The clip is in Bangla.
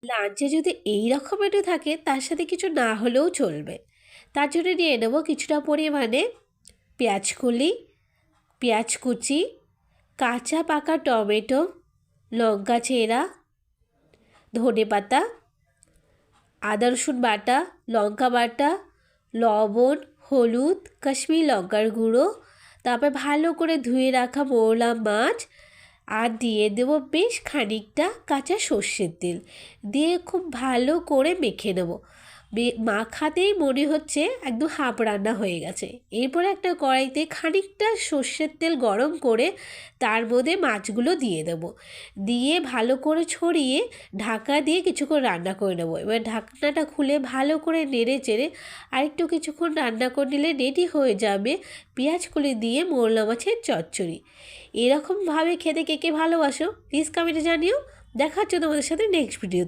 লাঞ্চে যদি এই রকম মেনু থাকে তার সাথে কিছু না হলেও চলবে। তার জন্য নিয়ে নেব কিছুটা পরিমাণে পেঁয়াজকলি, পেঁয়াজ কুচি, কাঁচা পাকা টমেটো, লঙ্কা চেরা, ধনেপাতা, আদা রসুন বাটা, লঙ্কা বাটা, লবণ, হলুদ, কাশ্মীরি লঙ্কার গুঁড়ো, তারপর ভালো করে ধুয়ে রাখা মোরলা মাছ, আর দিয়ে দেবো বেশ খানিকটা কাঁচা সর্ষের তেল, দিয়ে খুব ভালো করে মেখে নেব। মাখাতেই মনে হচ্ছে একদম হাফ রান্না হয়ে গেছে। এরপরে একটা কড়াইতে খানিকটা সর্ষের তেল গরম করে তার মধ্যে মাছগুলো দিয়ে দেব, দিয়ে ভালো করে ছড়িয়ে ঢাকা দিয়ে কিছুক্ষণ রান্না করে নেব। এবার ঢাকনাটা খুলে ভালো করে নেড়ে চেড়ে আরেকটু কিছুক্ষণ রান্না করে নিলে রেডি হয়ে যাবে পেঁয়াজকলি দিয়ে মোরলা মাছের চচ্চড়ি। এরকমভাবে খেতে কে কে ভালোবাসো প্লিজ কমেন্টে জানিও। দেখা হচ্ছে তোমাদের সাথে নেক্সট ভিডিওতে।